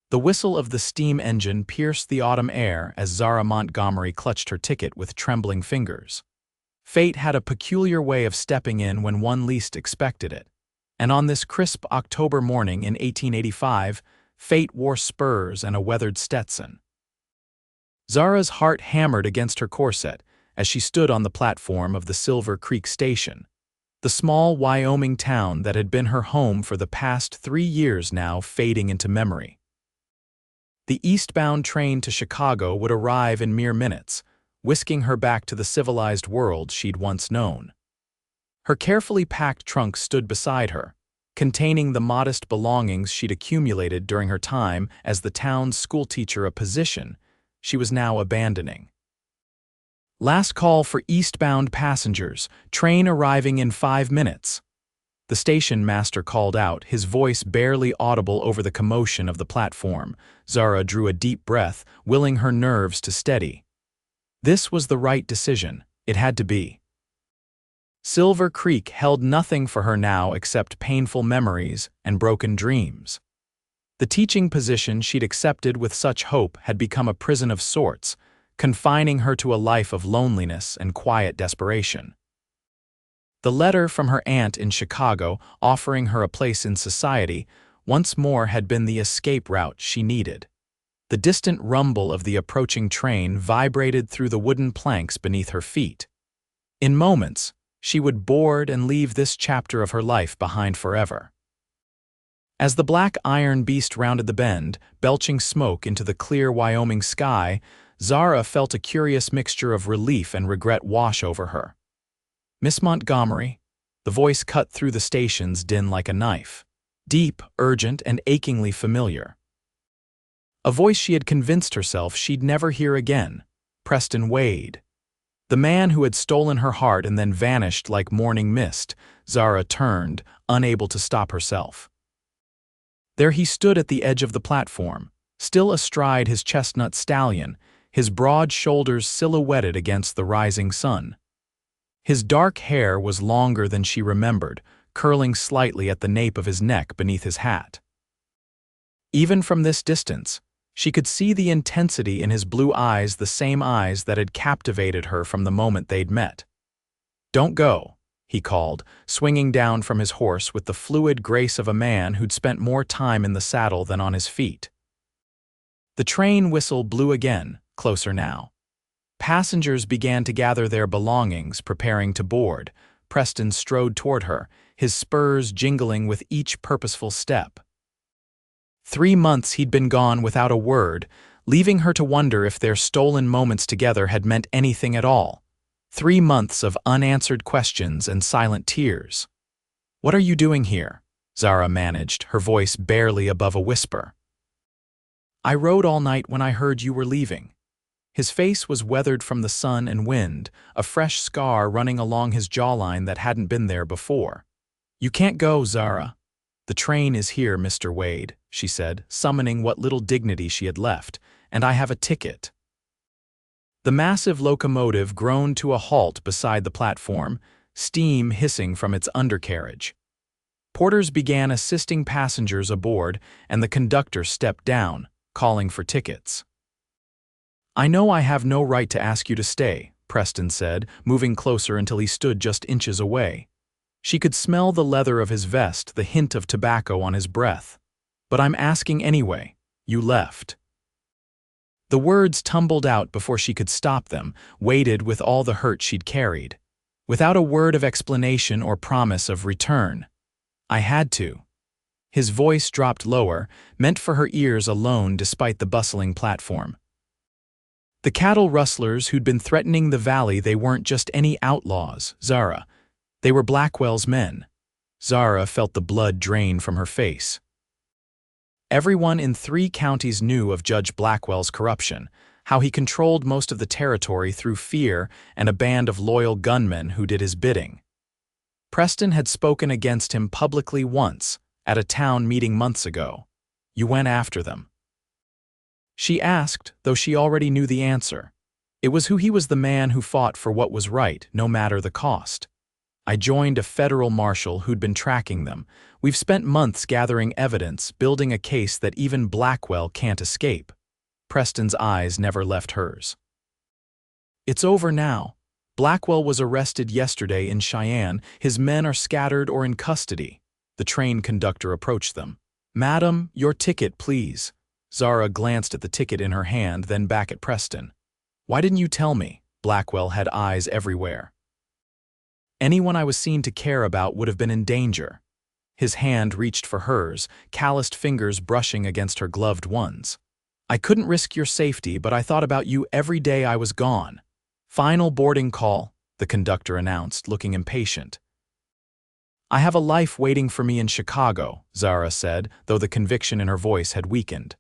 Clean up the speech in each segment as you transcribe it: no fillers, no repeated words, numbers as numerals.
The whistle of the steam engine pierced the autumn air as Zara Montgomery clutched her ticket with trembling fingers. Fate had a peculiar way of stepping in when one least expected it. And on this crisp October morning in 1885, fate wore spurs and a weathered Stetson. Zara's heart hammered against her corset as she stood on the platform of the Silver Creek Station, the small Wyoming town that had been her home for the past 3 years now fading into memory. The eastbound train to Chicago would arrive in mere minutes, whisking her back to the civilized world she'd once known. Her carefully packed trunk stood beside her, containing the modest belongings she'd accumulated during her time as the town's schoolteacher, a position she was now abandoning. Last call for eastbound passengers, train arriving in 5 minutes. The station master called out, his voice barely audible over the commotion of the platform. Zara drew a deep breath, willing her nerves to steady. This was the right decision. It had to be. Silver Creek held nothing for her now except painful memories and broken dreams. The teaching position she'd accepted with such hope had become a prison of sorts, confining her to a life of loneliness and quiet desperation. The letter from her aunt in Chicago offering her a place in society once more had been the escape route she needed. The distant rumble of the approaching train vibrated through the wooden planks beneath her feet. In moments, she would board and leave this chapter of her life behind forever. As the black iron beast rounded the bend, belching smoke into the clear Wyoming sky, Zara felt a curious mixture of relief and regret wash over her. "Miss Montgomery," the voice cut through the station's din like a knife. Deep, urgent, and achingly familiar. A voice she had convinced herself she'd never hear again. Preston Wade. The man who had stolen her heart and then vanished like morning mist. Zara turned, unable to stop herself. There he stood at the edge of the platform, still astride his chestnut stallion, his broad shoulders silhouetted against the rising sun. His dark hair was longer than she remembered, curling slightly at the nape of his neck beneath his hat. Even from this distance, she could see the intensity in his blue eyes, the same eyes that had captivated her from the moment they'd met. "Don't go," he called, swinging down from his horse with the fluid grace of a man who'd spent more time in the saddle than on his feet. The train whistle blew again, closer now. Passengers began to gather their belongings, preparing to board. Preston strode toward her, his spurs jingling with each purposeful step. 3 months he'd been gone without a word, leaving her to wonder if their stolen moments together had meant anything at all. 3 months of unanswered questions and silent tears. "What are you doing here?" Zara managed, her voice barely above a whisper. "I rode all night when I heard you were leaving." His face was weathered from the sun and wind, a fresh scar running along his jawline that hadn't been there before. "You can't go, Zara." "The train is here, Mr. Wade," she said, summoning what little dignity she had left, "and I have a ticket." The massive locomotive groaned to a halt beside the platform, steam hissing from its undercarriage. Porters began assisting passengers aboard, and the conductor stepped down, calling for tickets. "I know I have no right to ask you to stay," Preston said, moving closer until he stood just inches away. She could smell the leather of his vest, the hint of tobacco on his breath. "But I'm asking anyway. You left." The words tumbled out before she could stop them, weighted with all the hurt she'd carried. Without a word of explanation or promise of return. "I had to." His voice dropped lower, meant for her ears alone despite the bustling platform. The cattle rustlers who'd been threatening the valley, they weren't just any outlaws, Zara. They were Blackwell's men. Zara felt the blood drain from her face. Everyone in 3 counties knew of Judge Blackwell's corruption, how he controlled most of the territory through fear and a band of loyal gunmen who did his bidding. Preston had spoken against him publicly once, at a town meeting months ago. "You went after them?" She asked, though she already knew the answer. It was he was the man who fought for what was right, no matter the cost. I joined a federal marshal who'd been tracking them. We've spent months gathering evidence, building a case that even Blackwell can't escape. Preston's eyes never left hers. It's over now. Blackwell was arrested yesterday in Cheyenne. His men are scattered or in custody. The train conductor approached them. "Madam, your ticket, please." Zara glanced at the ticket in her hand, then back at Preston. "Why didn't you tell me?" Blackwell had eyes everywhere. Anyone I was seen to care about would have been in danger. His hand reached for hers, calloused fingers brushing against her gloved ones. "I couldn't risk your safety, but I thought about you every day I was gone." "Final boarding call," the conductor announced, looking impatient. "I have a life waiting for me in Chicago," Zara said, though the conviction in her voice had weakened.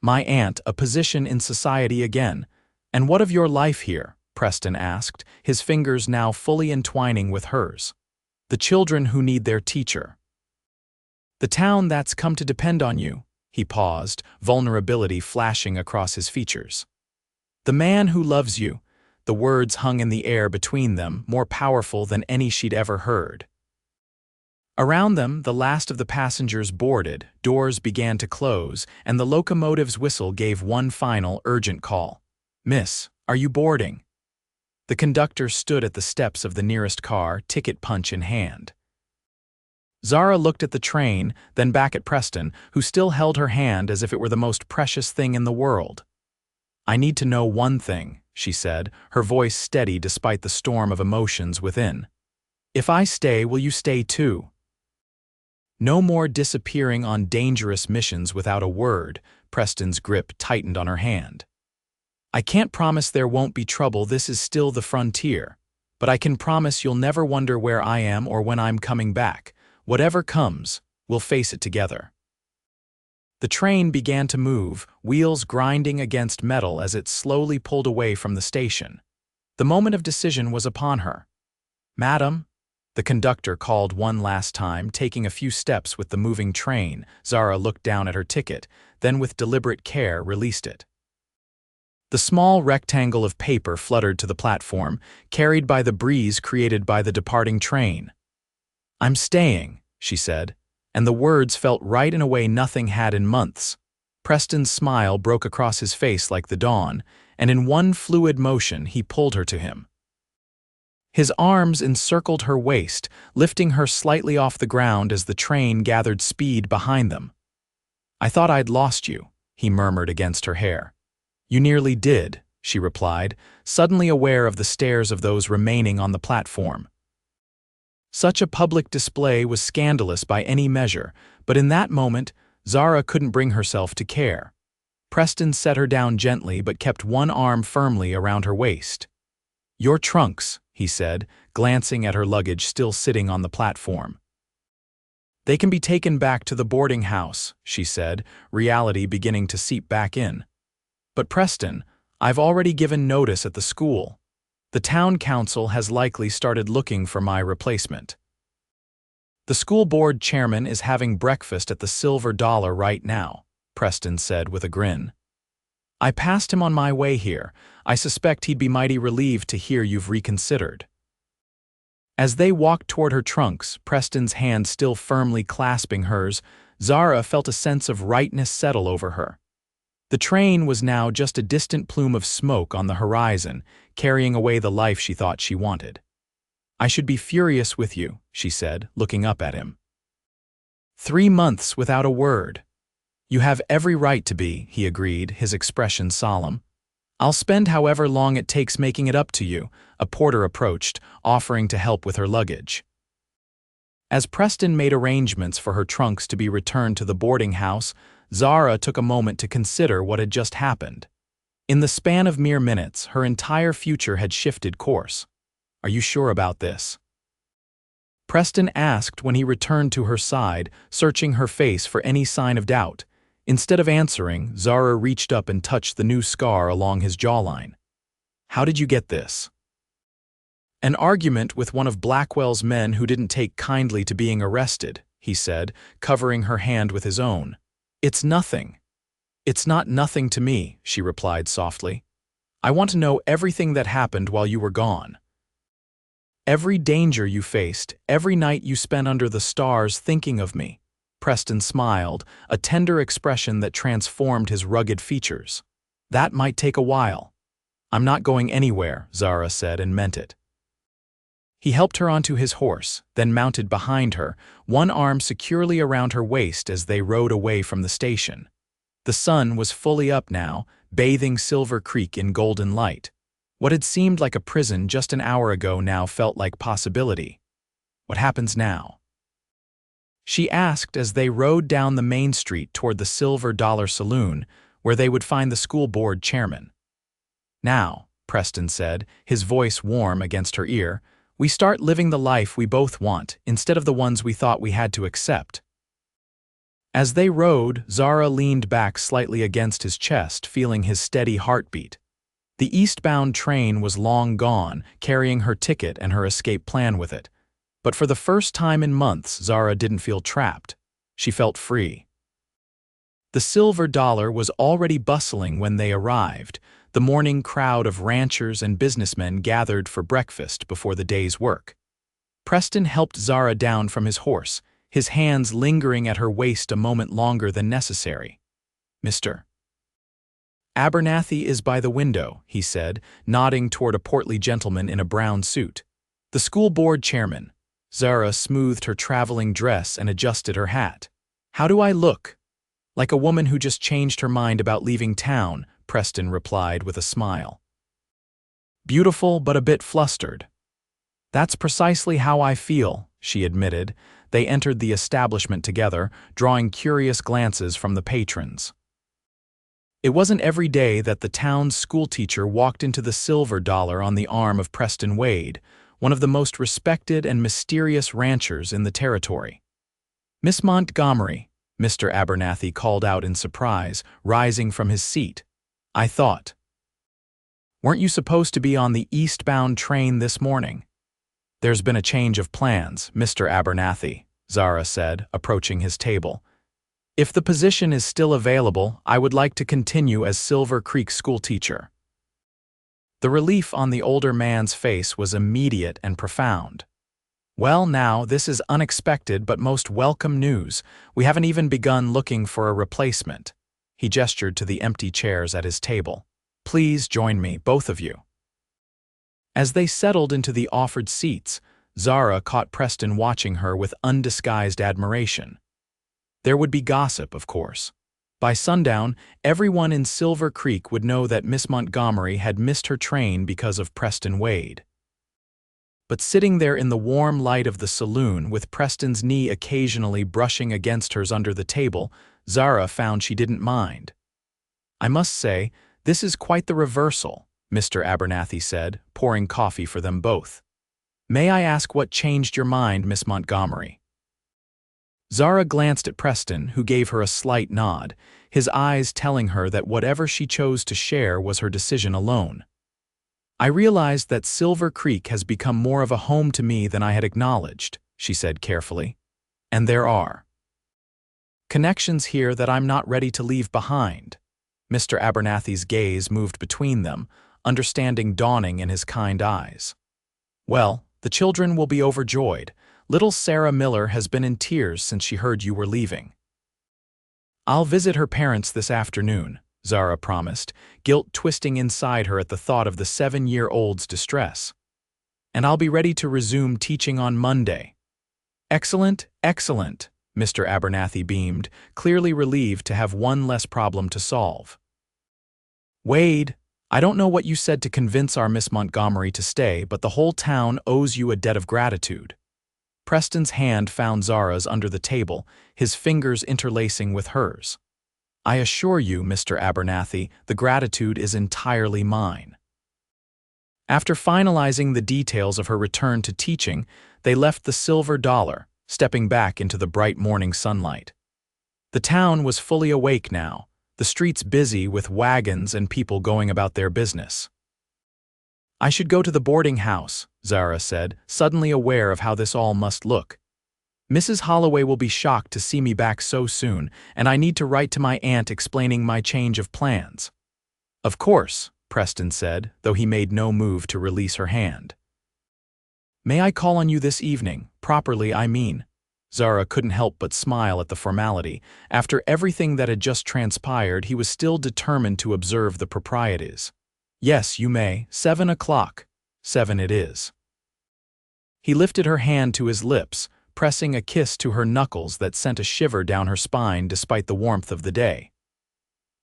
"My aunt, a position in society again. And what of your life here?" Preston asked, his fingers now fully entwining with hers. "The children who need their teacher. The town that's come to depend on you." He paused, vulnerability flashing across his features. "The man who loves you." The words hung in the air between them, more powerful than any she'd ever heard. Around them, the last of the passengers boarded, doors began to close, and the locomotive's whistle gave one final, urgent call. "Miss, are you boarding?" The conductor stood at the steps of the nearest car, ticket punch in hand. Zara looked at the train, then back at Preston, who still held her hand as if it were the most precious thing in the world. "I need to know one thing," she said, her voice steady despite the storm of emotions within. "If I stay, will you stay too?" No more disappearing on dangerous missions without a word. Preston's grip tightened on her hand. "I can't promise there won't be trouble, this is still the frontier. But I can promise you'll never wonder where I am or when I'm coming back. Whatever comes, we'll face it together." The train began to move, wheels grinding against metal as it slowly pulled away from the station. The moment of decision was upon her. "Madam," the conductor called one last time, taking a few steps with the moving train. Zara looked down at her ticket, then with deliberate care released it. The small rectangle of paper fluttered to the platform, carried by the breeze created by the departing train. "I'm staying," she said, and the words felt right in a way nothing had in months. Preston's smile broke across his face like the dawn, and in one fluid motion he pulled her to him. His arms encircled her waist, lifting her slightly off the ground as the train gathered speed behind them. "I thought I'd lost you," he murmured against her hair. "You nearly did," she replied, suddenly aware of the stares of those remaining on the platform. Such a public display was scandalous by any measure, but in that moment, Zara couldn't bring herself to care. Preston set her down gently but kept one arm firmly around her waist. "Your trunks," he said, glancing at her luggage still sitting on the platform. "They can be taken back to the boarding house," she said, reality beginning to seep back in. "But Preston, I've already given notice at the school. The town council has likely started looking for my replacement. The school board chairman is having breakfast at the Silver Dollar right now," Preston said with a grin. "I passed him on my way here. I suspect he'd be mighty relieved to hear you've reconsidered." As they walked toward her trunks, Preston's hand still firmly clasping hers, Zara felt a sense of rightness settle over her. The train was now just a distant plume of smoke on the horizon, carrying away the life she thought she wanted. "I should be furious with you," she said, looking up at him. 3 months without a word." "You have every right to be," he agreed, his expression solemn. "I'll spend however long it takes making it up to you." A porter approached, offering to help with her luggage. As Preston made arrangements for her trunks to be returned to the boarding house, Zara took a moment to consider what had just happened. In the span of mere minutes, her entire future had shifted course. "Are you sure about this?" Preston asked when he returned to her side, searching her face for any sign of doubt. Instead of answering, Zara reached up and touched the new scar along his jawline. "How did you get this?" "An argument with one of Blackwell's men who didn't take kindly to being arrested," he said, covering her hand with his own. "It's nothing." "It's not nothing to me," she replied softly. "I want to know everything that happened while you were gone." Every danger you faced, every night you spent under the stars thinking of me." Preston smiled, a tender expression that transformed his rugged features. "That might take a while." "I'm not going anywhere," Zara said, and meant it. He helped her onto his horse, then mounted behind her, one arm securely around her waist as they rode away from the station. The sun was fully up now, bathing Silver Creek in golden light. What had seemed like a prison just an hour ago now felt like possibility. "What happens now?" she asked as they rode down the main street toward the Silver Dollar Saloon, where they would find the school board chairman. "Now," Preston said, his voice warm against her ear, "we start living the life we both want, instead of the ones we thought we had to accept." As they rode, Zara leaned back slightly against his chest, feeling his steady heartbeat. The eastbound train was long gone, carrying her ticket and her escape plan with it. But for the first time in months, Zara didn't feel trapped. She felt free. The Silver Dollar was already bustling when they arrived. The morning crowd of ranchers and businessmen gathered for breakfast before the day's work. Preston helped Zara down from his horse, his hands lingering at her waist a moment longer than necessary. "Mr. Abernathy is by the window," he said, nodding toward a portly gentleman in a brown suit. "The school board chairman." Zara smoothed her traveling dress and adjusted her hat. "How do I look?" "Like a woman who just changed her mind about leaving town," Preston replied with a smile. "Beautiful but a bit flustered." "That's precisely how I feel," she admitted. They entered the establishment together, drawing curious glances from the patrons. It wasn't every day that the town's schoolteacher walked into the Silver Dollar on the arm of Preston Wade, one of the most respected and mysterious ranchers in the territory. "Miss Montgomery," Mr. Abernathy called out in surprise, rising from his seat. "I thought. Weren't you supposed to be on the eastbound train this morning?" "There's been a change of plans, Mr. Abernathy," Zara said, approaching his table. "If the position is still available, I would like to continue as Silver Creek schoolteacher." The relief on the older man's face was immediate and profound. "Well, now, this is unexpected but most welcome news. We haven't even begun looking for a replacement." He gestured to the empty chairs at his table. "Please join me, both of you." As they settled into the offered seats, Zara caught Preston watching her with undisguised admiration. There would be gossip, of course. By sundown, everyone in Silver Creek would know that Miss Montgomery had missed her train because of Preston Wade. But sitting there in the warm light of the saloon, with Preston's knee occasionally brushing against hers under the table, Zara found she didn't mind. "I must say, this is quite the reversal," Mr. Abernathy said, pouring coffee for them both. "May I ask what changed your mind, Miss Montgomery?" Zara glanced at Preston, who gave her a slight nod, his eyes telling her that whatever she chose to share was her decision alone. "I realized that Silver Creek has become more of a home to me than I had acknowledged," she said carefully. "And there are connections here that I'm not ready to leave behind." Mr. Abernathy's gaze moved between them, understanding dawning in his kind eyes. "Well, the children will be overjoyed. Little Sarah Miller has been in tears since she heard you were leaving." "I'll visit her parents this afternoon," Zara promised, guilt twisting inside her at the thought of the 7-year-old's distress. "And I'll be ready to resume teaching on Monday." "Excellent, excellent," Mr. Abernathy beamed, clearly relieved to have one less problem to solve. "Wade, I don't know what you said to convince our Miss Montgomery to stay, but the whole town owes you a debt of gratitude." Preston's hand found Zara's under the table, his fingers interlacing with hers. "I assure you, Mr. Abernathy, the gratitude is entirely mine." After finalizing the details of her return to teaching, they left the Silver Dollar, stepping back into the bright morning sunlight. The town was fully awake now, the streets busy with wagons and people going about their business. "I should go to the boarding house," Zara said, suddenly aware of how this all must look. "Mrs. Holloway will be shocked to see me back so soon, and I need to write to my aunt explaining my change of plans." "Of course," Preston said, though he made no move to release her hand. May I call on you this evening? Properly, I mean. Zara couldn't help but smile at the formality. After everything that had just transpired, he was still determined to observe the proprieties. Yes, you may. 7 o'clock. 7 it is. He lifted her hand to his lips, pressing a kiss to her knuckles that sent a shiver down her spine despite the warmth of the day.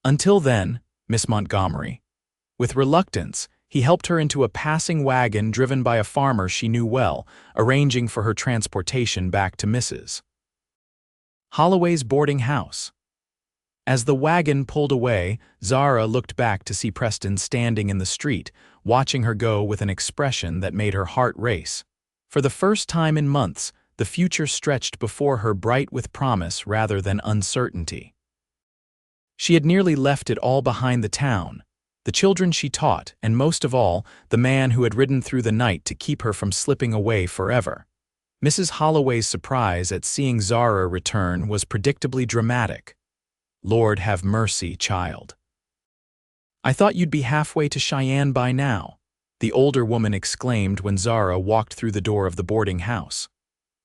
Until then, Miss Montgomery. With reluctance, he helped her into a passing wagon driven by a farmer she knew well, arranging for her transportation back to Mrs. Holloway's boarding house. As the wagon pulled away, Zara looked back to see Preston standing in the street, watching her go with an expression that made her heart race. For the first time in months, the future stretched before her bright with promise rather than uncertainty. She had nearly left it all behind: the town, the children she taught, and most of all, the man who had ridden through the night to keep her from slipping away forever. Mrs. Holloway's surprise at seeing Zara return was predictably dramatic. Lord have mercy, child. I thought you'd be halfway to Cheyenne by now, the older woman exclaimed when Zara walked through the door of the boarding house.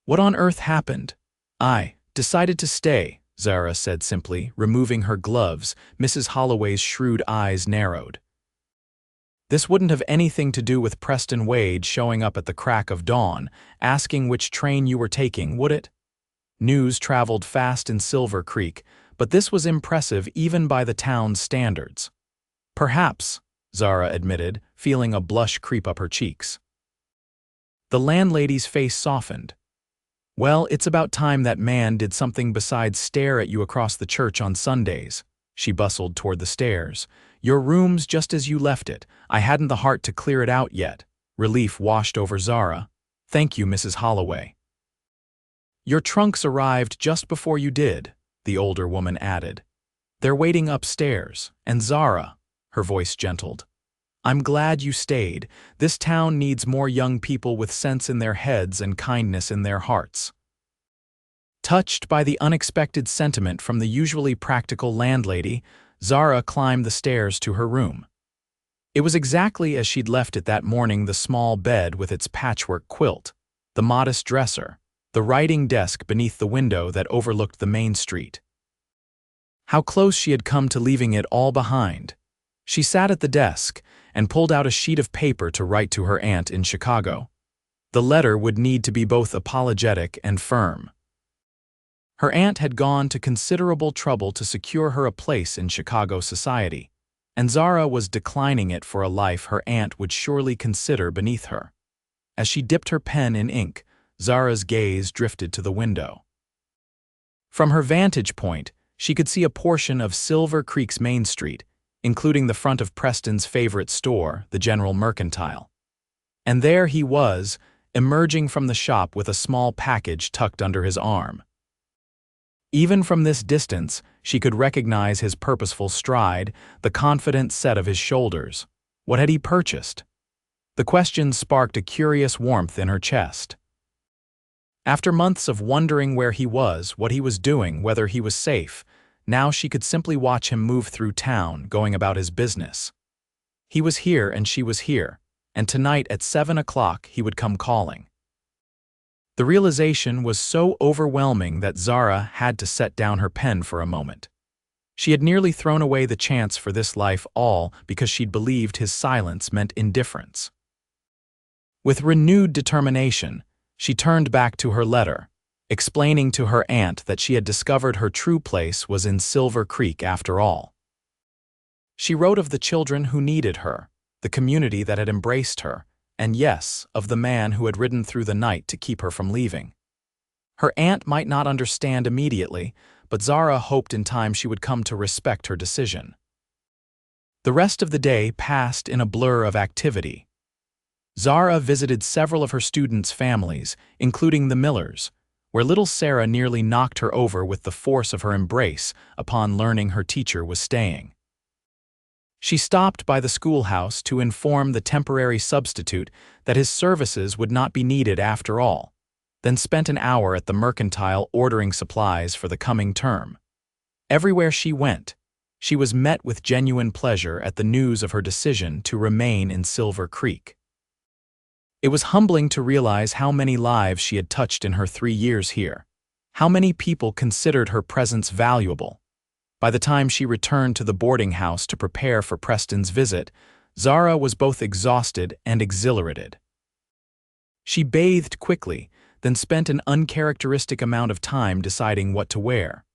What on earth happened? I decided to stay, Zara said simply, removing her gloves. Mrs. Holloway's shrewd eyes narrowed. This wouldn't have anything to do with Preston Wade showing up at the crack of dawn, asking which train you were taking, would it? News traveled fast in Silver Creek, but this was impressive even by the town's standards. Perhaps, Zara admitted, feeling a blush creep up her cheeks. The landlady's face softened. Well, it's about time that man did something besides stare at you across the church on Sundays. She bustled toward the stairs. Your room's just as you left it. I hadn't the heart to clear it out yet. Relief washed over Zara. Thank you, Mrs. Holloway. Your trunks arrived just before you did, the older woman added. They're waiting upstairs, and Zara, her voice gentled. I'm glad you stayed. This town needs more young people with sense in their heads and kindness in their hearts. Touched by the unexpected sentiment from the usually practical landlady, Zara climbed the stairs to her room. It was exactly as she'd left it that morning: the small bed with its patchwork quilt, the modest dresser, the writing desk beneath the window that overlooked the main street. How close she had come to leaving it all behind. She sat at the desk and pulled out a sheet of paper to write to her aunt in Chicago. The letter would need to be both apologetic and firm. Her aunt had gone to considerable trouble to secure her a place in Chicago society, and Zara was declining it for a life her aunt would surely consider beneath her. As she dipped her pen in ink, Zara's gaze drifted to the window. From her vantage point, she could see a portion of Silver Creek's Main Street, including the front of Preston's favorite store, the General Mercantile. And there he was, emerging from the shop with a small package tucked under his arm. Even from this distance, she could recognize his purposeful stride, the confident set of his shoulders. What had he purchased? The question sparked a curious warmth in her chest. After months of wondering where he was, what he was doing, whether he was safe, now she could simply watch him move through town, going about his business. He was here and she was here, and tonight at 7 o'clock he would come calling. The realization was so overwhelming that Zara had to set down her pen for a moment. She had nearly thrown away the chance for this life all because she'd believed his silence meant indifference. With renewed determination, she turned back to her letter, explaining to her aunt that she had discovered her true place was in Silver Creek after all. She wrote of the children who needed her, the community that had embraced her, and yes, of the man who had ridden through the night to keep her from leaving. Her aunt might not understand immediately, but Zara hoped in time she would come to respect her decision. The rest of the day passed in a blur of activity. Zara visited several of her students' families, including the Millers, where little Sarah nearly knocked her over with the force of her embrace upon learning her teacher was staying. She stopped by the schoolhouse to inform the temporary substitute that his services would not be needed after all, then spent an hour at the Mercantile ordering supplies for the coming term. Everywhere she went, she was met with genuine pleasure at the news of her decision to remain in Silver Creek. It was humbling to realize how many lives she had touched in her 3 years here. How many people considered her presence valuable. By the time she returned to the boarding house to prepare for Preston's visit, Zara was both exhausted and exhilarated. She bathed quickly, then spent an uncharacteristic amount of time deciding what to wear.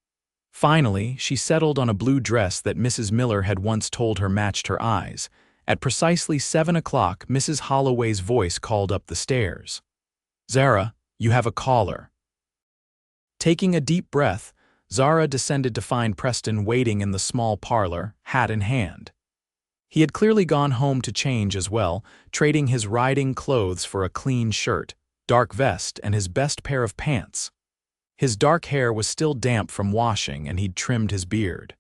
Finally, she settled on a blue dress that Mrs. Miller had once told her matched her eyes. At precisely 7 o'clock, Mrs. Holloway's voice called up the stairs. "Zara, you have a caller." Taking a deep breath, Zara descended to find Preston waiting in the small parlor, hat in hand. He had clearly gone home to change as well, trading his riding clothes for a clean shirt, dark vest, and his best pair of pants. His dark hair was still damp from washing, and he'd trimmed his beard.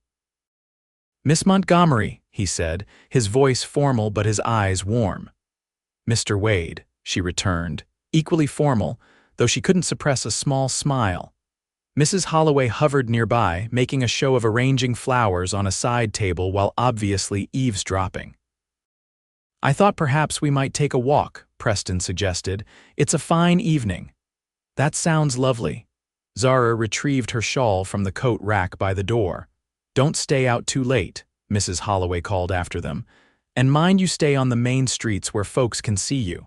"Miss Montgomery," he said, his voice formal but his eyes warm. "Mr. Wade," she returned, equally formal, though she couldn't suppress a small smile. Mrs. Holloway hovered nearby, making a show of arranging flowers on a side table while obviously eavesdropping. "I thought perhaps we might take a walk," Preston suggested. "It's a fine evening." "That sounds lovely." Zara retrieved her shawl from the coat rack by the door. "Don't stay out too late," Mrs. Holloway called after them. "And mind you stay on the main streets where folks can see you."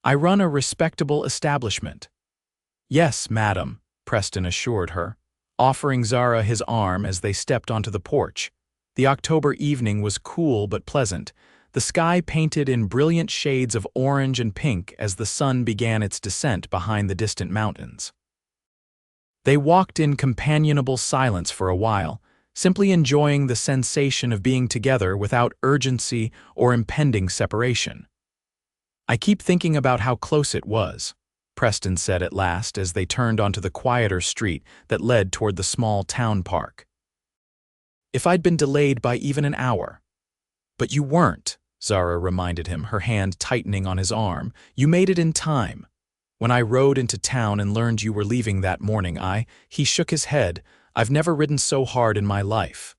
"I run a respectable establishment." "Yes, madam," Preston assured her, offering Zara his arm as they stepped onto the porch. The October evening was cool but pleasant, the sky painted in brilliant shades of orange and pink as the sun began its descent behind the distant mountains. They walked in companionable silence for a while, simply enjoying the sensation of being together without urgency or impending separation. "I keep thinking about how close it was," Preston said at last as they turned onto the quieter street that led toward the small town park. "If I'd been delayed by even an hour." "But you weren't," Zara reminded him, her hand tightening on his arm. "You made it in time. When I rode into town and learned you were leaving that morning, He shook his head. "I've never ridden so hard in my life."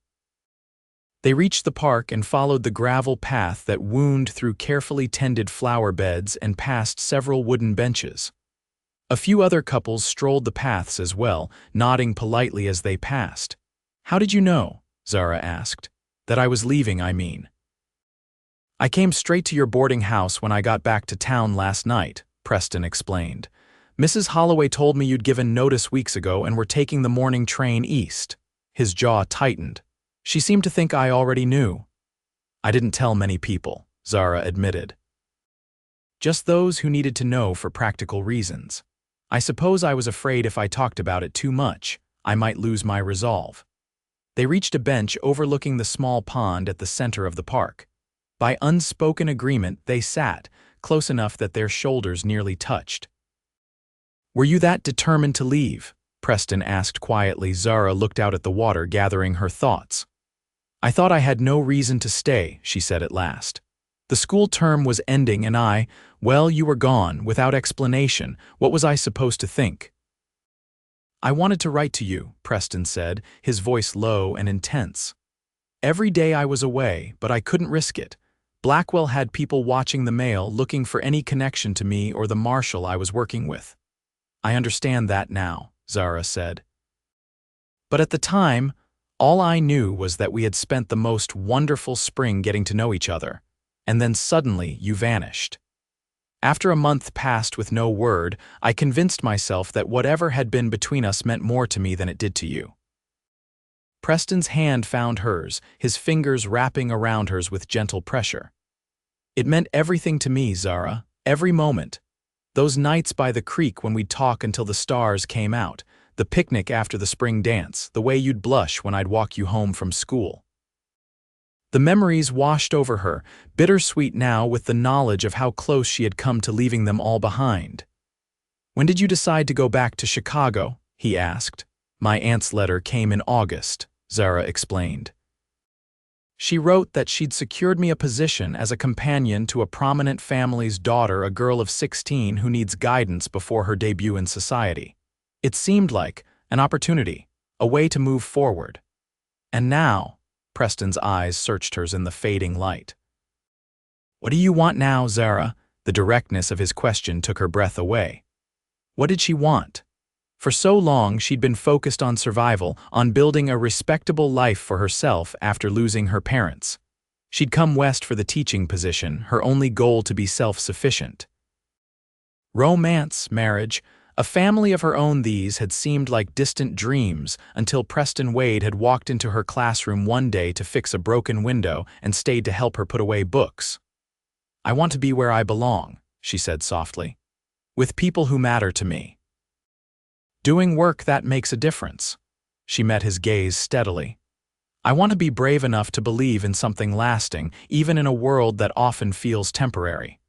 They reached the park and followed the gravel path that wound through carefully tended flower beds and past several wooden benches. A few other couples strolled the paths as well, nodding politely as they passed. "How did you know?" Zara asked. "That I was leaving, I mean." "I came straight to your boarding house when I got back to town last night," Preston explained. "Mrs. Holloway told me you'd given notice weeks ago and were taking the morning train east." His jaw tightened. "She seemed to think I already knew." "I didn't tell many people," Zara admitted. "Just those who needed to know for practical reasons. I suppose I was afraid if I talked about it too much, I might lose my resolve." They reached a bench overlooking the small pond at the center of the park. By unspoken agreement, they sat, close enough that their shoulders nearly touched. "Were you that determined to leave?" Preston asked quietly. Zara looked out at the water, gathering her thoughts. "I thought I had no reason to stay," she said at last. "The school term was ending and well, you were gone, without explanation. What was I supposed to think?" "I wanted to write to you," Preston said, his voice low and intense. "Every day I was away, but I couldn't risk it. Blackwell had people watching the mail, looking for any connection to me or the marshal I was working with." "I understand that now," Zara said. "But at the time, all I knew was that we had spent the most wonderful spring getting to know each other, and then suddenly you vanished. After a month passed with no word, I convinced myself that whatever had been between us meant more to me than it did to you." Preston's hand found hers, his fingers wrapping around hers with gentle pressure. "It meant everything to me, Zara, every moment. Those nights by the creek when we'd talk until the stars came out, the picnic after the spring dance, the way you'd blush when I'd walk you home from school." The memories washed over her, bittersweet now with the knowledge of how close she had come to leaving them all behind. "When did you decide to go back to Chicago?" he asked. "My aunt's letter came in August," Zara explained. "She wrote that she'd secured me a position as a companion to a prominent family's daughter, a girl of 16 who needs guidance before her debut in society. It seemed like an opportunity, a way to move forward. And now," Preston's eyes searched hers in the fading light. "What do you want now, Zara? The directness of his question took her breath away. What did she want? For so long, she'd been focused on survival, on building a respectable life for herself after losing her parents. She'd come west for the teaching position, her only goal to be self-sufficient. Romance, marriage, a family of her own, these had seemed like distant dreams until Preston Wade had walked into her classroom one day to fix a broken window and stayed to help her put away books. "I want to be where I belong," she said softly, "with people who matter to me. Doing work that makes a difference." She met his gaze steadily. "I want to be brave enough to believe in something lasting, even in a world that often feels temporary."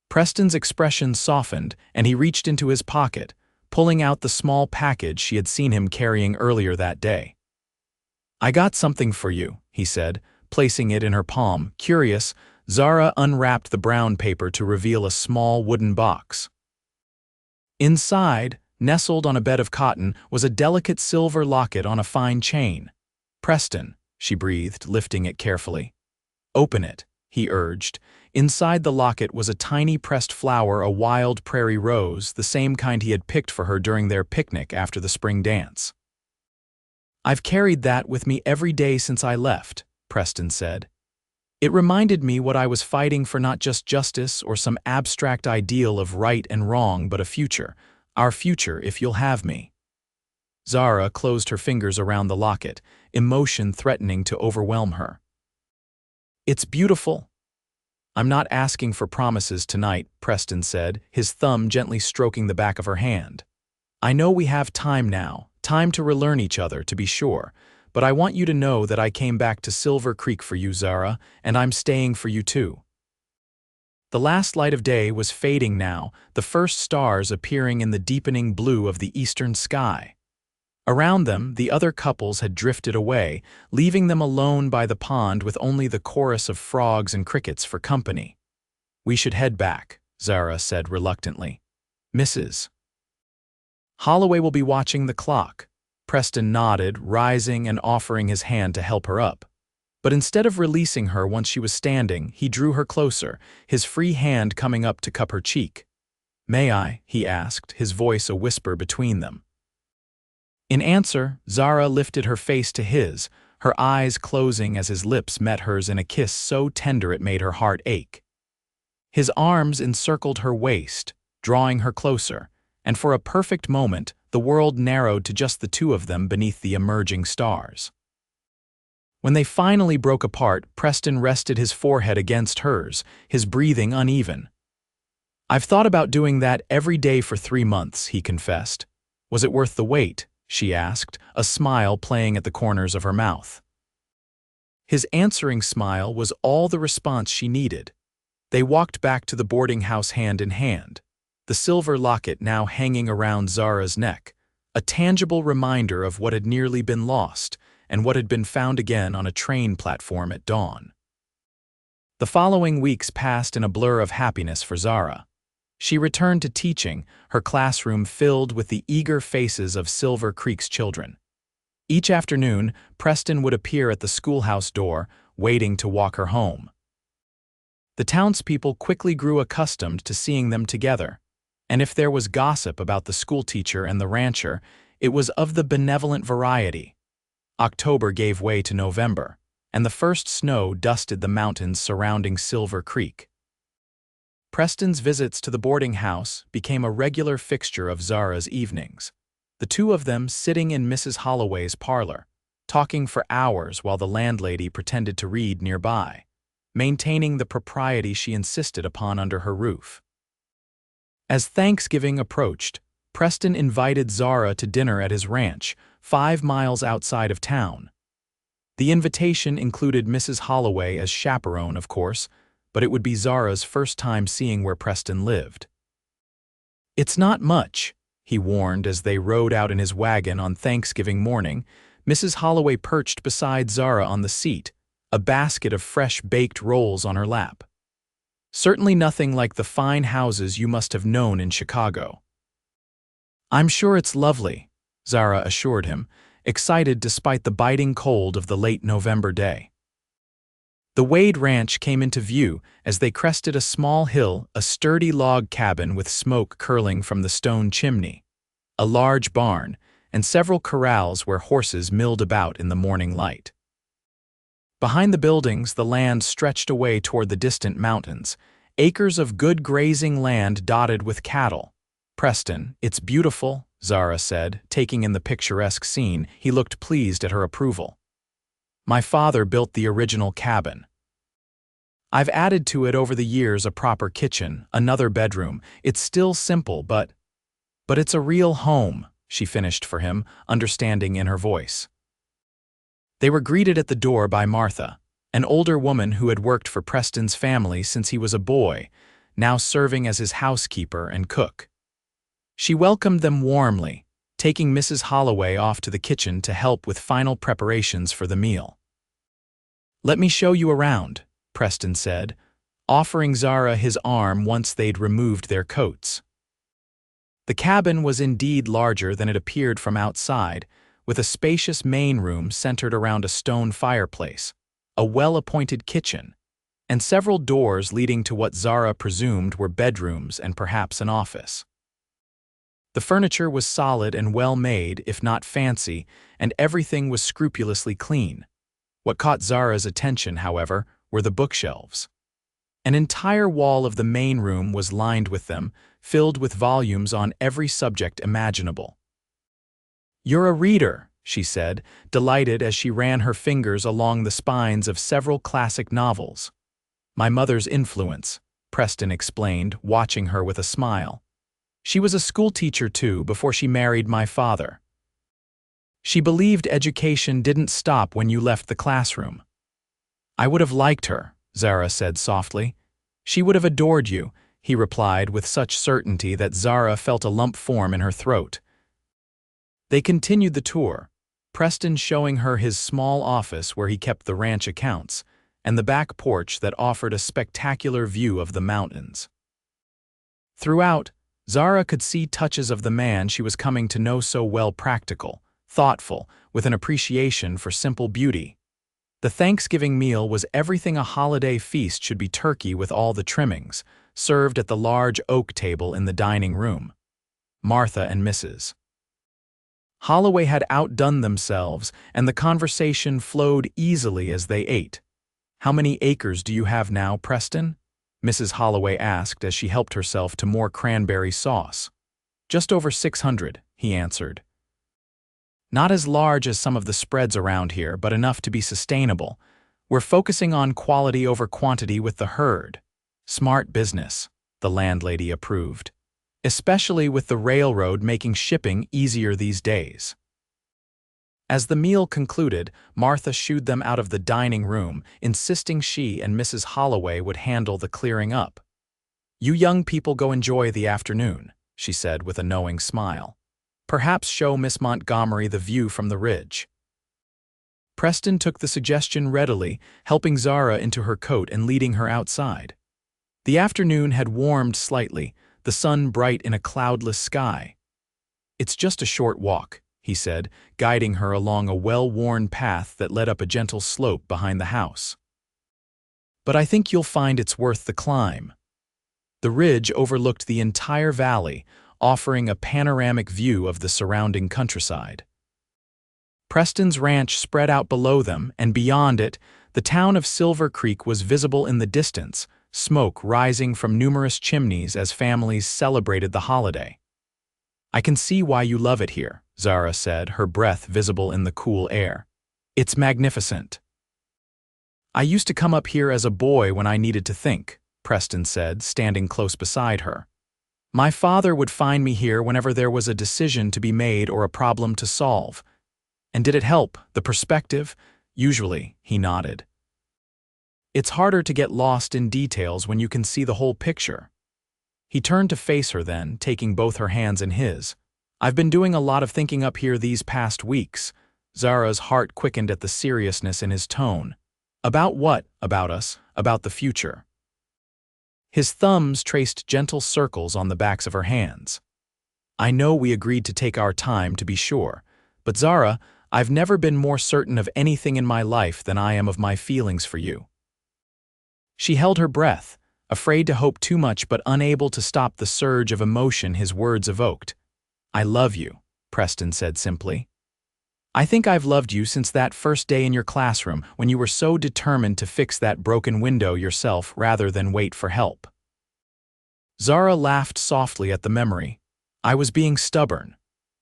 Preston's expression softened, and he reached into his pocket, pulling out the small package she had seen him carrying earlier that day. "I got something for you," he said, placing it in her palm. Curious, Zara unwrapped the brown paper to reveal a small wooden box. Inside, nestled on a bed of cotton, was a delicate silver locket on a fine chain. "Preston," she breathed, lifting it carefully. "Open it," he urged. Inside the locket was a tiny pressed flower, a wild prairie rose, the same kind he had picked for her during their picnic after the spring dance. "I've carried that with me every day since I left," Preston said. "It reminded me what I was fighting for, not just justice or some abstract ideal of right and wrong, but a future. Our future, if you'll have me." Zara closed her fingers around the locket, emotion threatening to overwhelm her. "It's beautiful." "I'm not asking for promises tonight," Preston said, his thumb gently stroking the back of her hand. "I know we have time now, time to relearn each other, to be sure, but I want you to know that I came back to Silver Creek for you, Zara, and I'm staying for you too." The last light of day was fading now, the first stars appearing in the deepening blue of the eastern sky. Around them, the other couples had drifted away, leaving them alone by the pond with only the chorus of frogs and crickets for company. "We should head back," Zara said reluctantly. "Mrs. Holloway will be watching the clock." Preston nodded, rising and offering his hand to help her up. But instead of releasing her once she was standing, he drew her closer, his free hand coming up to cup her cheek. "May I?" he asked, his voice a whisper between them. In answer, Zara lifted her face to his, her eyes closing as his lips met hers in a kiss so tender it made her heart ache. His arms encircled her waist, drawing her closer, and for a perfect moment, the world narrowed to just the two of them beneath the emerging stars. When they finally broke apart, Preston rested his forehead against hers, his breathing uneven. "I've thought about doing that every day for 3 months," he confessed. "Was it worth the wait?" she asked, a smile playing at the corners of her mouth. His answering smile was all the response she needed. They walked back to the boarding house hand in hand, the silver locket now hanging around Zara's neck, a tangible reminder of what had nearly been lost and what had been found again on a train platform at dawn. The following weeks passed in a blur of happiness for Zara. She returned to teaching, her classroom filled with the eager faces of Silver Creek's children. Each afternoon, Preston would appear at the schoolhouse door, waiting to walk her home. The townspeople quickly grew accustomed to seeing them together, and if there was gossip about the schoolteacher and the rancher, it was of the benevolent variety. October gave way to November, and the first snow dusted the mountains surrounding Silver Creek. Preston's visits to the boarding house became a regular fixture of Zara's evenings, the two of them sitting in Mrs. Holloway's parlor, talking for hours while the landlady pretended to read nearby, maintaining the propriety she insisted upon under her roof. As Thanksgiving approached, Preston invited Zara to dinner at his ranch, 5 miles outside of town. The invitation included Mrs. Holloway as chaperone, of course, but it would be Zara's first time seeing where Preston lived. "It's not much," he warned as they rode out in his wagon on Thanksgiving morning. Mrs. Holloway perched beside Zara on the seat, a basket of fresh baked rolls on her lap. "Certainly nothing like the fine houses you must have known in Chicago." "I'm sure it's lovely," Zara assured him, excited despite the biting cold of the late November day. The Wade Ranch came into view as they crested a small hill, a sturdy log cabin with smoke curling from the stone chimney, a large barn, and several corrals where horses milled about in the morning light. Behind the buildings, the land stretched away toward the distant mountains, acres of good grazing land dotted with cattle. "Preston, it's beautiful," Zara said, taking in the picturesque scene. He looked pleased at her approval. "My father built the original cabin. I've added to it over the years a proper kitchen, another bedroom. It's still simple, but it's a real home," she finished for him, understanding in her voice. They were greeted at the door by Martha, an older woman who had worked for Preston's family since he was a boy, now serving as his housekeeper and cook. She welcomed them warmly, taking Mrs. Holloway off to the kitchen to help with final preparations for the meal. "Let me show you around," Preston said, offering Zara his arm once they'd removed their coats. The cabin was indeed larger than it appeared from outside, with a spacious main room centered around a stone fireplace, a well-appointed kitchen, and several doors leading to what Zara presumed were bedrooms and perhaps an office. The furniture was solid and well-made, if not fancy, and everything was scrupulously clean. What caught Zara's attention, however, were the bookshelves. An entire wall of the main room was lined with them, filled with volumes on every subject imaginable. "You're a reader," she said, delighted as she ran her fingers along the spines of several classic novels. "My mother's influence," Preston explained, watching her with a smile. "She was a schoolteacher too before she married my father. She believed education didn't stop when you left the classroom." "I would have liked her," Zara said softly. "She would have adored you," he replied with such certainty that Zara felt a lump form in her throat. They continued the tour, Preston showing her his small office where he kept the ranch accounts, and the back porch that offered a spectacular view of the mountains. Throughout, Zara could see touches of the man she was coming to know so well: practical, thoughtful, with an appreciation for simple beauty. The Thanksgiving meal was everything a holiday feast should be: turkey with all the trimmings, served at the large oak table in the dining room. Martha and Mrs. Holloway had outdone themselves, and the conversation flowed easily as they ate. "How many acres do you have now, Preston?" Mrs. Holloway asked as she helped herself to more cranberry sauce. "Just over 600, he answered. "Not as large as some of the spreads around here, but enough to be sustainable. We're focusing on quality over quantity with the herd." "Smart business," the landlady approved, "especially with the railroad making shipping easier these days." As the meal concluded, Martha shooed them out of the dining room, insisting she and Mrs. Holloway would handle the clearing up. "You young people go enjoy the afternoon," she said with a knowing smile. "Perhaps show Miss Montgomery the view from the ridge." Preston took the suggestion readily, helping Zara into her coat and leading her outside. The afternoon had warmed slightly, the sun bright in a cloudless sky. "It's just a short walk," he said, guiding her along a well-worn path that led up a gentle slope behind the house. "But I think you'll find it's worth the climb." The ridge overlooked the entire valley, offering a panoramic view of the surrounding countryside. Preston's ranch spread out below them, and beyond it, the town of Silver Creek was visible in the distance, smoke rising from numerous chimneys as families celebrated the holiday. "I can see why you love it here," Zara said, her breath visible in the cool air. "It's magnificent." "I used to come up here as a boy when I needed to think," Preston said, standing close beside her. "My father would find me here whenever there was a decision to be made or a problem to solve. And did it help, the perspective?" "Usually," he nodded. "It's harder to get lost in details when you can see the whole picture." He turned to face her then, taking both her hands in his. "I've been doing a lot of thinking up here these past weeks." Zara's heart quickened at the seriousness in his tone. "About what? About us? About the future?" His thumbs traced gentle circles on the backs of her hands. "I know we agreed to take our time, to be sure, but Zara, I've never been more certain of anything in my life than I am of my feelings for you. She held her breath, afraid to hope too much but unable to stop the surge of emotion his words evoked. "I love you," Preston said simply. "I think I've loved you since that first day in your classroom when you were so determined to fix that broken window yourself rather than wait for help." Zara laughed softly at the memory. "I was being stubborn.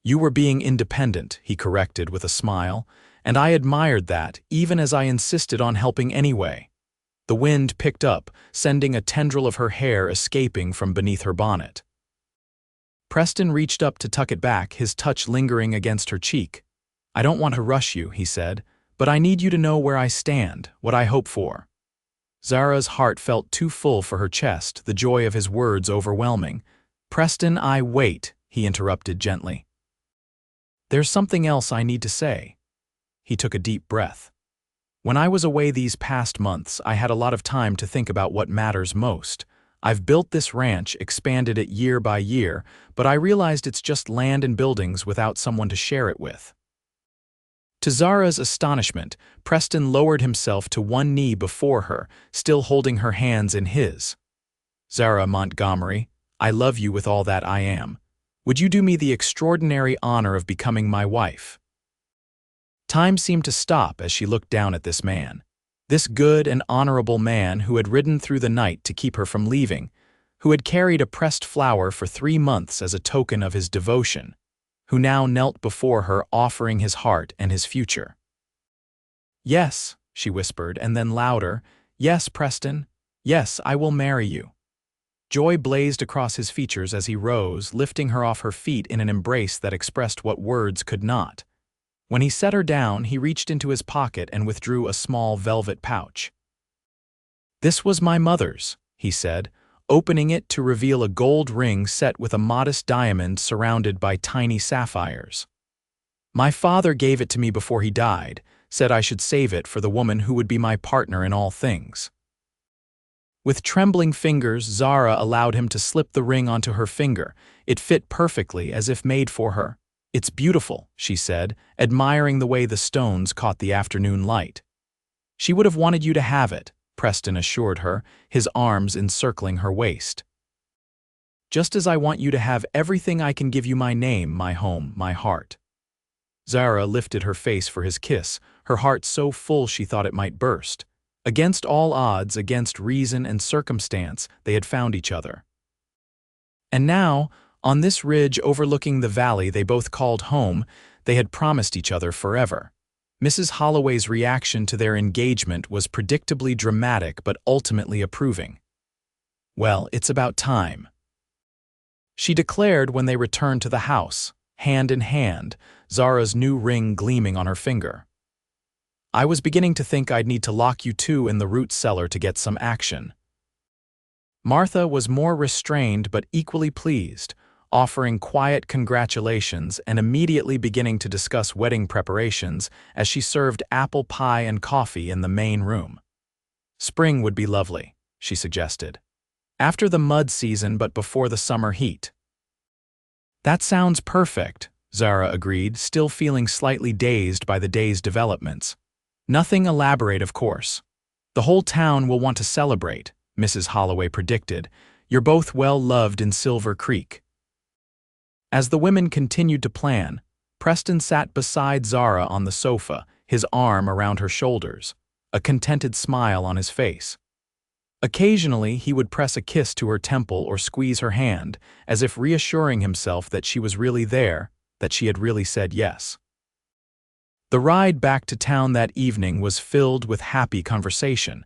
You were being independent," he corrected with a smile, "and I admired that, even as I insisted on helping anyway." The wind picked up, sending a tendril of her hair escaping from beneath her bonnet. Preston reached up to tuck it back, his touch lingering against her cheek. "I don't want to rush you," he said, "but I need you to know where I stand, what I hope for." Zara's heart felt too full for her chest, the joy of his words overwhelming. "Preston, wait," he interrupted gently. "There's something else I need to say." He took a deep breath. "When I was away these past months, I had a lot of time to think about what matters most. I've built this ranch, expanded it year by year, but I realized it's just land and buildings without someone to share it with." To Zara's astonishment, Preston lowered himself to one knee before her, still holding her hands in his. "Zara Montgomery, I love you with all that I am. Would you do me the extraordinary honor of becoming my wife?" Time seemed to stop as she looked down at this man. This good and honorable man who had ridden through the night to keep her from leaving, who had carried a pressed flower for 3 months as a token of his devotion, who now knelt before her offering his heart and his future. "Yes," she whispered, and then louder, "Yes, Preston. Yes, I will marry you." Joy blazed across his features as he rose, lifting her off her feet in an embrace that expressed what words could not. When he set her down, he reached into his pocket and withdrew a small velvet pouch. "This was my mother's," he said, opening it to reveal a gold ring set with a modest diamond surrounded by tiny sapphires. "My father gave it to me before he died, said I should save it for the woman who would be my partner in all things." With trembling fingers, Zara allowed him to slip the ring onto her finger. It fit perfectly, as if made for her. "It's beautiful," she said, admiring the way the stones caught the afternoon light. "She would have wanted you to have it," Preston assured her, his arms encircling her waist. "Just as I want you to have everything I can give you: my name, my home, my heart." Zara lifted her face for his kiss, her heart so full she thought it might burst. Against all odds, against reason and circumstance, they had found each other. And now, on this ridge overlooking the valley they both called home, they had promised each other forever. Mrs. Holloway's reaction to their engagement was predictably dramatic but ultimately approving. "Well, it's about time," she declared when they returned to the house, hand in hand, Zara's new ring gleaming on her finger. "I was beginning to think I'd need to lock you two in the root cellar to get some action." Martha was more restrained but equally pleased, offering quiet congratulations and immediately beginning to discuss wedding preparations as she served apple pie and coffee in the main room. "Spring would be lovely," she suggested. "After the mud season but before the summer heat." "That sounds perfect," Zara agreed, still feeling slightly dazed by the day's developments. "Nothing elaborate, of course. The whole town will want to celebrate," Mrs. Holloway predicted. "You're both well loved in Silver Creek." As the women continued to plan, Preston sat beside Zara on the sofa, his arm around her shoulders, a contented smile on his face. Occasionally, he would press a kiss to her temple or squeeze her hand, as if reassuring himself that she was really there, that she had really said yes. The ride back to town that evening was filled with happy conversation,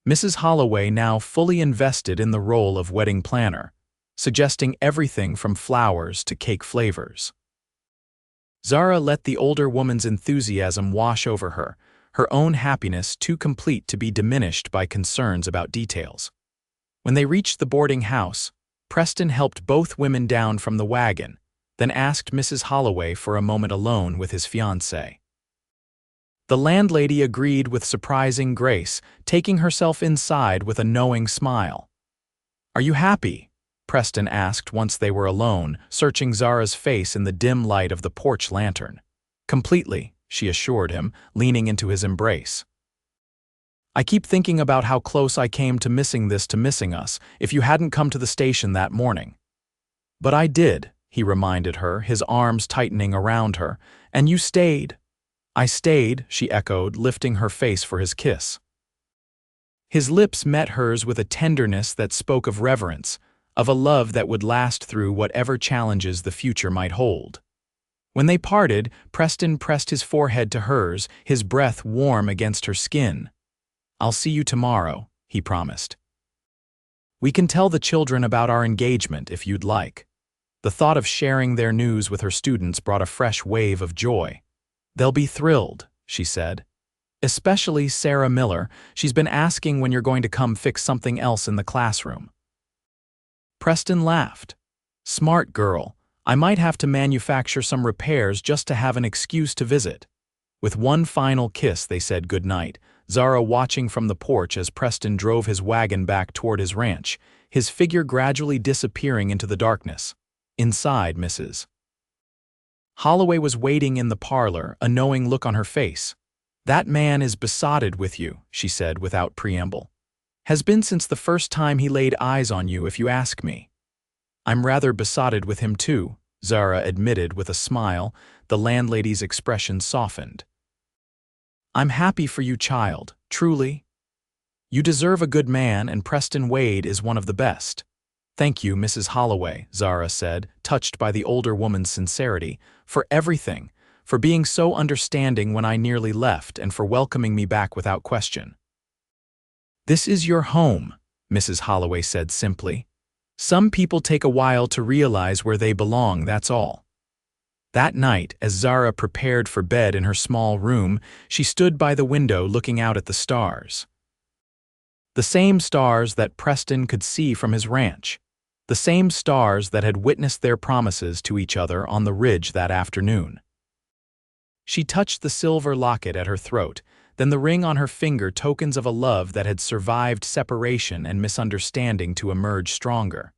Mrs. Holloway now fully invested in the role of wedding planner, suggesting everything from flowers to cake flavors. Zara let the older woman's enthusiasm wash over her, her own happiness too complete to be diminished by concerns about details. When they reached the boarding house, Preston helped both women down from the wagon, then asked Mrs. Holloway for a moment alone with his fiancée. The landlady agreed with surprising grace, taking herself inside with a knowing smile. "Are you happy?" Preston asked once they were alone, searching Zara's face in the dim light of the porch lantern. "Completely," she assured him, leaning into his embrace. I keep thinking about how close I came to missing us if you hadn't come to the station that morning. But I did, he reminded her, his arms tightening around her. And you stayed. I stayed, she echoed, lifting her face for his kiss. His lips met hers with a tenderness that spoke of reverence, of a love that would last through whatever challenges the future might hold. When they parted, Preston pressed his forehead to hers, his breath warm against her skin. I'll see you tomorrow, he promised. We can tell the children about our engagement if you'd like. The thought of sharing their news with her students brought a fresh wave of joy. They'll be thrilled, she said. Especially Sarah Miller. She's been asking when you're going to come fix something else in the classroom. Preston laughed. Smart girl. I might have to manufacture some repairs just to have an excuse to visit. With one final kiss, they said goodnight, Zara watching from the porch as Preston drove his wagon back toward his ranch, his figure gradually disappearing into the darkness. Inside, Mrs. Holloway was waiting in the parlor, a knowing look on her face. That man is besotted with you, she said without preamble. Has been since the first time he laid eyes on you, if you ask me. I'm rather besotted with him too, Zara admitted with a smile. The landlady's expression softened. I'm happy for you, child, truly. You deserve a good man, and Preston Wade is one of the best. Thank you, Mrs. Holloway, Zara said, touched by the older woman's sincerity, for everything, for being so understanding when I nearly left and for welcoming me back without question. This is your home, Mrs. Holloway said simply. Some people take a while to realize where they belong, that's all. That night, as Zara prepared for bed in her small room, she stood by the window looking out at the stars. The same stars that Preston could see from his ranch. The same stars that had witnessed their promises to each other on the ridge that afternoon. She touched the silver locket at her throat, then the ring on her finger, tokens of a love that had survived separation and misunderstanding to emerge stronger.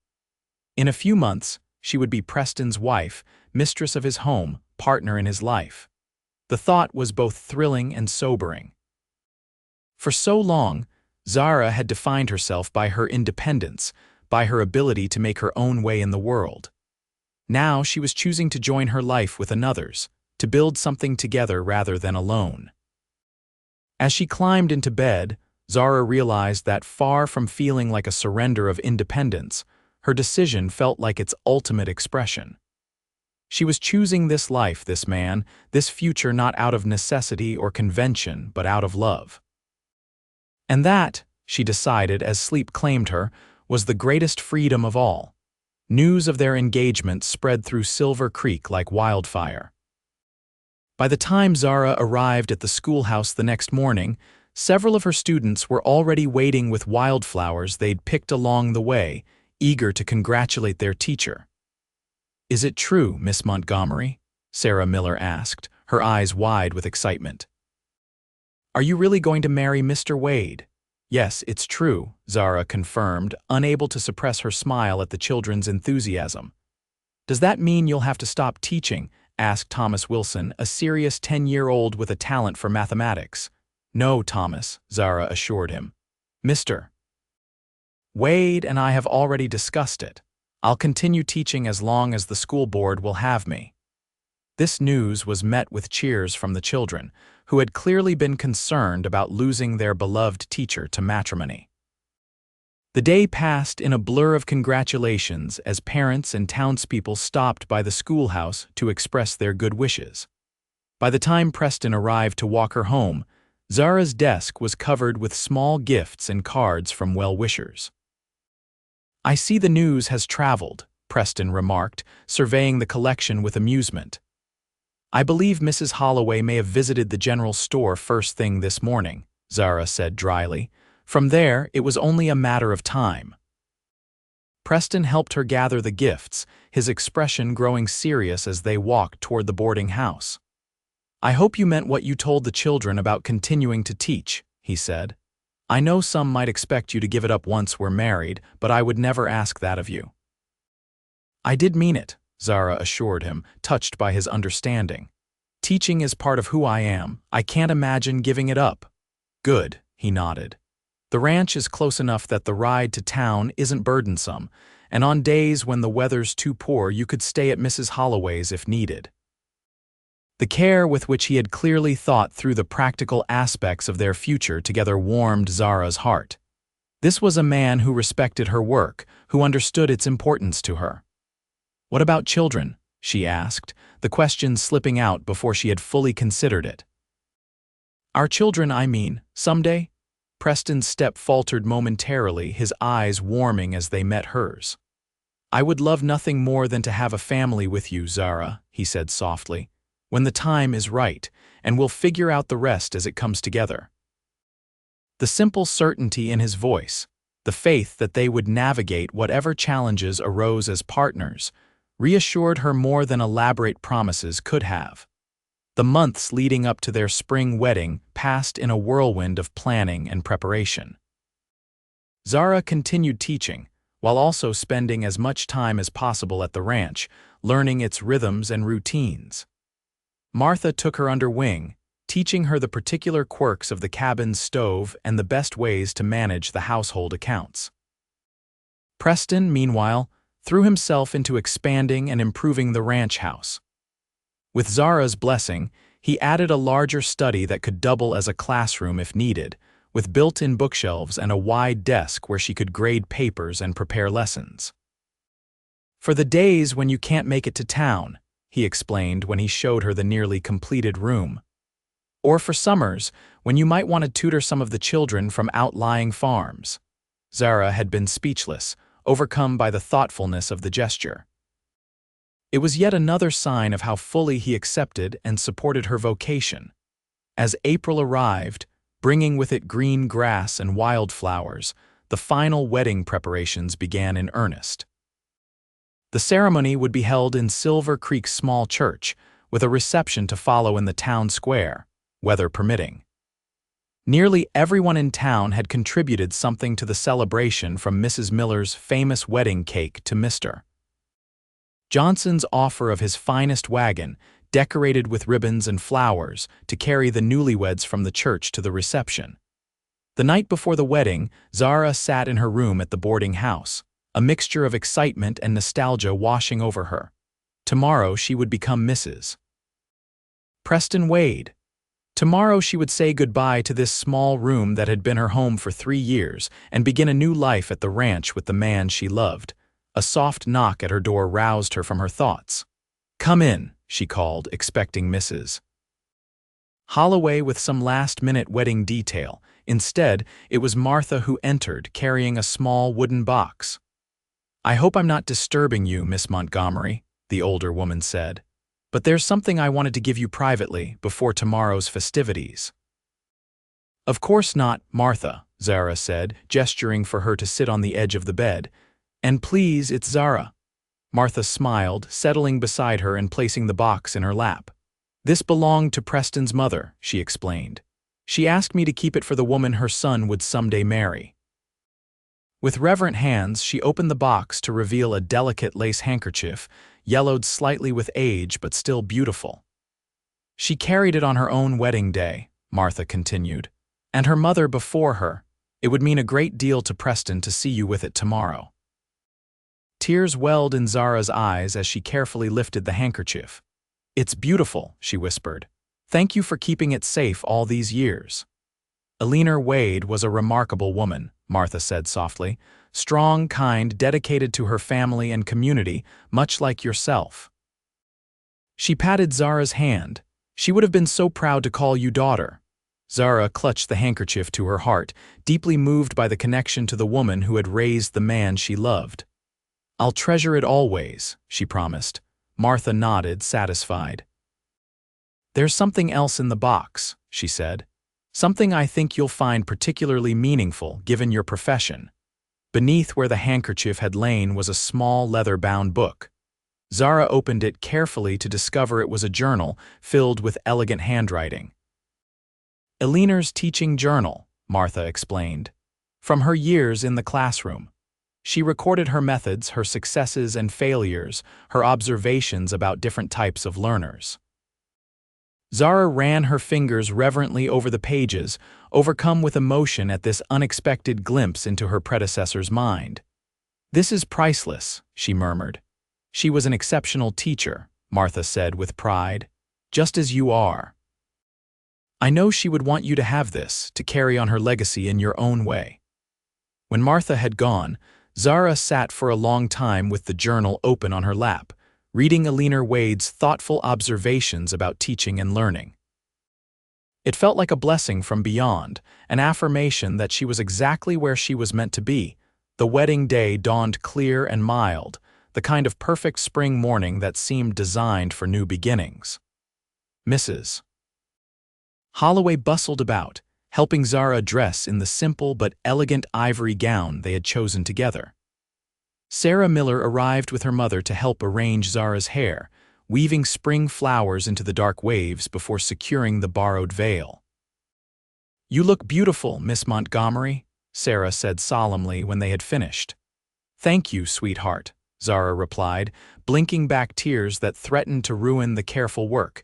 In a few months, she would be Preston's wife, mistress of his home, partner in his life. The thought was both thrilling and sobering. For so long, Zara had defined herself by her independence, by her ability to make her own way in the world. Now she was choosing to join her life with another's, to build something together rather than alone. As she climbed into bed, Zara realized that far from feeling like a surrender of independence, her decision felt like its ultimate expression. She was choosing this life, this man, this future not out of necessity or convention, but out of love. And that, she decided as sleep claimed her, was the greatest freedom of all. News of their engagement spread through Silver Creek like wildfire. By the time Zara arrived at the schoolhouse the next morning, several of her students were already waiting with wildflowers they'd picked along the way, eager to congratulate their teacher. Is it true, Miss Montgomery? Sarah Miller asked, her eyes wide with excitement. Are you really going to marry Mr. Wade? Yes, it's true, Zara confirmed, unable to suppress her smile at the children's enthusiasm. Does that mean you'll have to stop teaching? Asked Thomas Wilson, a serious 10-year-old with a talent for mathematics. No, Thomas, Zara assured him. Mr. Wade and I have already discussed it. I'll continue teaching as long as the school board will have me. This news was met with cheers from the children, who had clearly been concerned about losing their beloved teacher to matrimony. The day passed in a blur of congratulations as parents and townspeople stopped by the schoolhouse to express their good wishes. By the time Preston arrived to walk her home, Zara's desk was covered with small gifts and cards from well-wishers. I see the news has traveled, Preston remarked, surveying the collection with amusement. I believe Mrs. Holloway may have visited the general store first thing this morning, Zara said dryly. From there, it was only a matter of time. Preston helped her gather the gifts, his expression growing serious as they walked toward the boarding house. I hope you meant what you told the children about continuing to teach, he said. I know some might expect you to give it up once we're married, but I would never ask that of you. I did mean it, Zara assured him, touched by his understanding. Teaching is part of who I am. I can't imagine giving it up. Good, he nodded. The ranch is close enough that the ride to town isn't burdensome, and on days when the weather's too poor you could stay at Mrs. Holloway's if needed. The care with which he had clearly thought through the practical aspects of their future together warmed Zara's heart. This was a man who respected her work, who understood its importance to her. "What about children?" she asked, the question slipping out before she had fully considered it. "Our children, I mean, someday?" Preston's step faltered momentarily, his eyes warming as they met hers. "I would love nothing more than to have a family with you, Zara," he said softly, "when the time is right, and we'll figure out the rest as it comes together." The simple certainty in his voice, the faith that they would navigate whatever challenges arose as partners, reassured her more than elaborate promises could have. The months leading up to their spring wedding passed in a whirlwind of planning and preparation. Zara continued teaching, while also spending as much time as possible at the ranch, learning its rhythms and routines. Martha took her under wing, teaching her the particular quirks of the cabin's stove and the best ways to manage the household accounts. Preston, meanwhile, threw himself into expanding and improving the ranch house. With Zara's blessing, he added a larger study that could double as a classroom if needed, with built-in bookshelves and a wide desk where she could grade papers and prepare lessons. "For the days when you can't make it to town," he explained when he showed her the nearly completed room. "Or for summers, when you might want to tutor some of the children from outlying farms." Zara had been speechless, overcome by the thoughtfulness of the gesture. It was yet another sign of how fully he accepted and supported her vocation. As April arrived, bringing with it green grass and wildflowers, the final wedding preparations began in earnest. The ceremony would be held in Silver Creek's small church, with a reception to follow in the town square, weather permitting. Nearly everyone in town had contributed something to the celebration, from Mrs. Miller's famous wedding cake to Mr. Johnson's offer of his finest wagon, decorated with ribbons and flowers, to carry the newlyweds from the church to the reception. The night before the wedding, Zara sat in her room at the boarding house, a mixture of excitement and nostalgia washing over her. Tomorrow she would become Mrs. Preston Wade. Tomorrow she would say goodbye to this small room that had been her home for 3 years and begin a new life at the ranch with the man she loved. A soft knock at her door roused her from her thoughts. "Come in," she called, expecting Mrs. Holloway with some last-minute wedding detail. Instead, it was Martha who entered, carrying a small wooden box. "I hope I'm not disturbing you, Miss Montgomery," the older woman said, "but there's something I wanted to give you privately before tomorrow's festivities." "Of course not, Martha," Zara said, gesturing for her to sit on the edge of the bed. "And please, it's Zara." Martha smiled, settling beside her and placing the box in her lap. "This belonged to Preston's mother," she explained. "She asked me to keep it for the woman her son would someday marry." With reverent hands, she opened the box to reveal a delicate lace handkerchief, yellowed slightly with age but still beautiful. "She carried it on her own wedding day," Martha continued, "and her mother before her. It would mean a great deal to Preston to see you with it tomorrow." Tears welled in Zara's eyes as she carefully lifted the handkerchief. "It's beautiful," she whispered. "Thank you for keeping it safe all these years." "Eleanor Wade was a remarkable woman," Martha said softly. "Strong, kind, dedicated to her family and community, much like yourself." She patted Zara's hand. "She would have been so proud to call you daughter." Zara clutched the handkerchief to her heart, deeply moved by the connection to the woman who had raised the man she loved. "I'll treasure it always," she promised. Martha nodded, satisfied. "There's something else in the box," she said. "Something I think you'll find particularly meaningful, given your profession." Beneath where the handkerchief had lain was a small leather-bound book. Zara opened it carefully to discover it was a journal filled with elegant handwriting. "Eleanor's teaching journal," Martha explained. "From her years in the classroom. She recorded her methods, her successes and failures, her observations about different types of learners." Zara ran her fingers reverently over the pages, overcome with emotion at this unexpected glimpse into her predecessor's mind. "This is priceless," she murmured. "She was an exceptional teacher," Martha said with pride. "Just as you are. I know she would want you to have this, to carry on her legacy in your own way." When Martha had gone, Zara sat for a long time with the journal open on her lap, reading Alina Wade's thoughtful observations about teaching and learning. It felt like a blessing from beyond, an affirmation that she was exactly where she was meant to be. The wedding day dawned clear and mild, the kind of perfect spring morning that seemed designed for new beginnings. Mrs. Holloway bustled about, helping Zara dress in the simple but elegant ivory gown they had chosen together. Sarah Miller arrived with her mother to help arrange Zara's hair, weaving spring flowers into the dark waves before securing the borrowed veil. "You look beautiful, Miss Montgomery," Sarah said solemnly when they had finished. "Thank you, sweetheart," Zara replied, blinking back tears that threatened to ruin the careful work.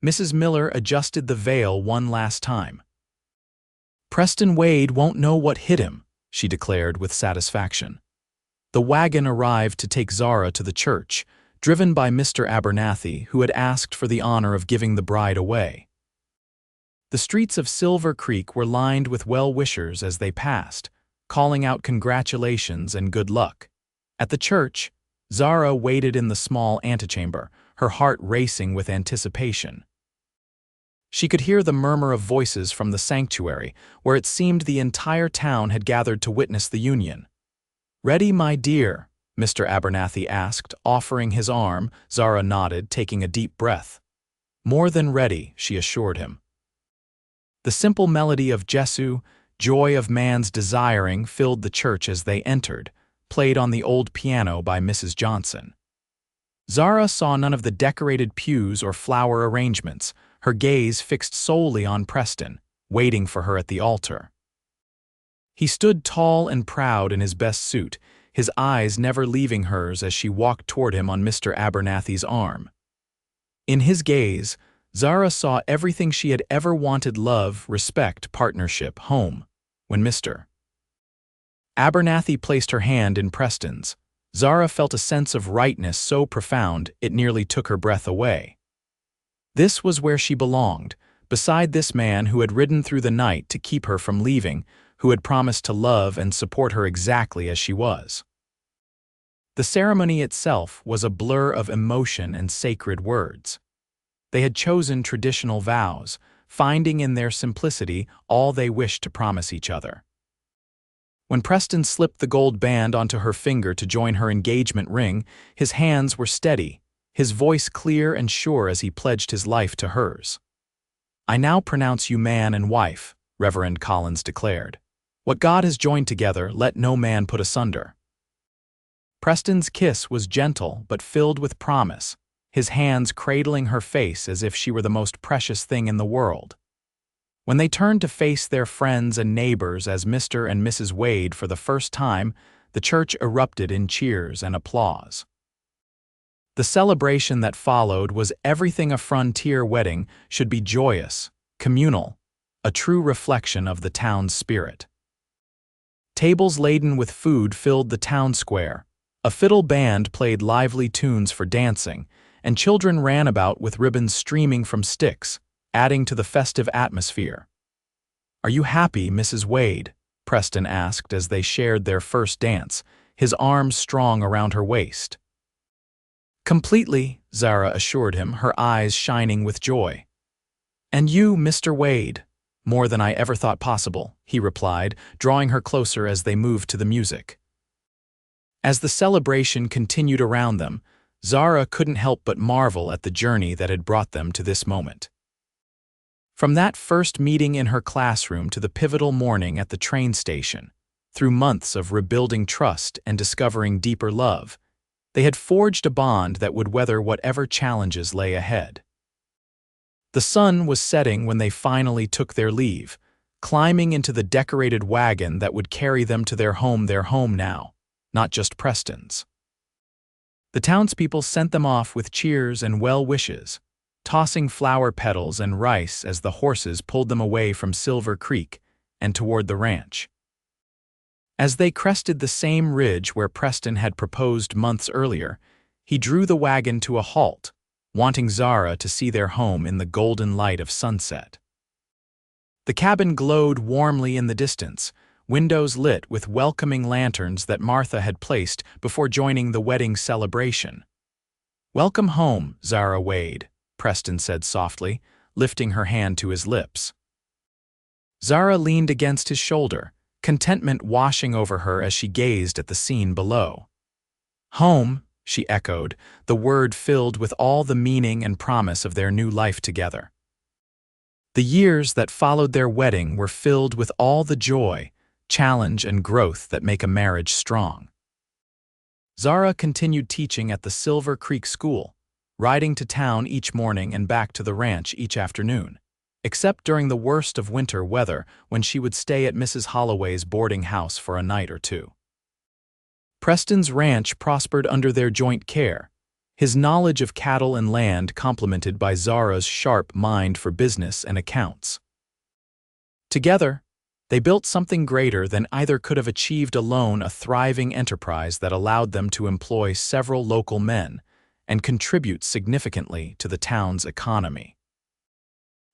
Mrs. Miller adjusted the veil one last time. "Preston Wade won't know what hit him," she declared with satisfaction. The wagon arrived to take Zara to the church, driven by Mr. Abernathy, who had asked for the honor of giving the bride away. The streets of Silver Creek were lined with well-wishers as they passed, calling out congratulations and good luck. At the church, Zara waited in the small antechamber, her heart racing with anticipation. She could hear the murmur of voices from the sanctuary, where it seemed the entire town had gathered to witness the union. "Ready, my dear?" Mr. Abernathy asked, offering his arm. Zara nodded, taking a deep breath. "More than ready," she assured him. The simple melody of Jesu, joy of man's desiring, filled the church as they entered, played on the old piano by Mrs. Johnson. Zara saw none of the decorated pews or flower arrangements, her gaze fixed solely on Preston, waiting for her at the altar. He stood tall and proud in his best suit, his eyes never leaving hers as she walked toward him on Mr. Abernathy's arm. In his gaze, Zara saw everything she had ever wanted: love, respect, partnership, home. When Mr. Abernathy placed her hand in Preston's, Zara felt a sense of rightness so profound it nearly took her breath away. This was where she belonged, beside this man who had ridden through the night to keep her from leaving, who had promised to love and support her exactly as she was. The ceremony itself was a blur of emotion and sacred words. They had chosen traditional vows, finding in their simplicity all they wished to promise each other. When Preston slipped the gold band onto her finger to join her engagement ring, his hands were steady, his voice clear and sure as he pledged his life to hers. "I now pronounce you man and wife," Reverend Collins declared. "What God has joined together, let no man put asunder." Preston's kiss was gentle but filled with promise, his hands cradling her face as if she were the most precious thing in the world. When they turned to face their friends and neighbors as Mr. and Mrs. Wade for the first time, the church erupted in cheers and applause. The celebration that followed was everything a frontier wedding should be: joyous, communal, a true reflection of the town's spirit. Tables laden with food filled the town square, a fiddle band played lively tunes for dancing, and children ran about with ribbons streaming from sticks, adding to the festive atmosphere. "Are you happy, Mrs. Wade?" Preston asked as they shared their first dance, his arms strong around her waist. "Completely," Zara assured him, her eyes shining with joy. "And you, Mr. Wade?" "More than I ever thought possible," he replied, drawing her closer as they moved to the music. As the celebration continued around them, Zara couldn't help but marvel at the journey that had brought them to this moment. From that first meeting in her classroom to the pivotal morning at the train station, through months of rebuilding trust and discovering deeper love, they had forged a bond that would weather whatever challenges lay ahead. The sun was setting when they finally took their leave, climbing into the decorated wagon that would carry them to their home now, not just Preston's. The townspeople sent them off with cheers and well wishes, tossing flower petals and rice as the horses pulled them away from Silver Creek and toward the ranch. As they crested the same ridge where Preston had proposed months earlier, he drew the wagon to a halt, wanting Zara to see their home in the golden light of sunset. The cabin glowed warmly in the distance, windows lit with welcoming lanterns that Martha had placed before joining the wedding celebration. "Welcome home, Zara Wade," Preston said softly, lifting her hand to his lips. Zara leaned against his shoulder, contentment washing over her as she gazed at the scene below. "Home," she echoed, the word filled with all the meaning and promise of their new life together. The years that followed their wedding were filled with all the joy, challenge, and growth that make a marriage strong. Zara continued teaching at the Silver Creek School, riding to town each morning and back to the ranch each afternoon, except during the worst of winter weather when she would stay at Mrs. Holloway's boarding house for a night or two. Preston's ranch prospered under their joint care, his knowledge of cattle and land complemented by Zara's sharp mind for business and accounts. Together, they built something greater than either could have achieved alone, a thriving enterprise that allowed them to employ several local men and contribute significantly to the town's economy.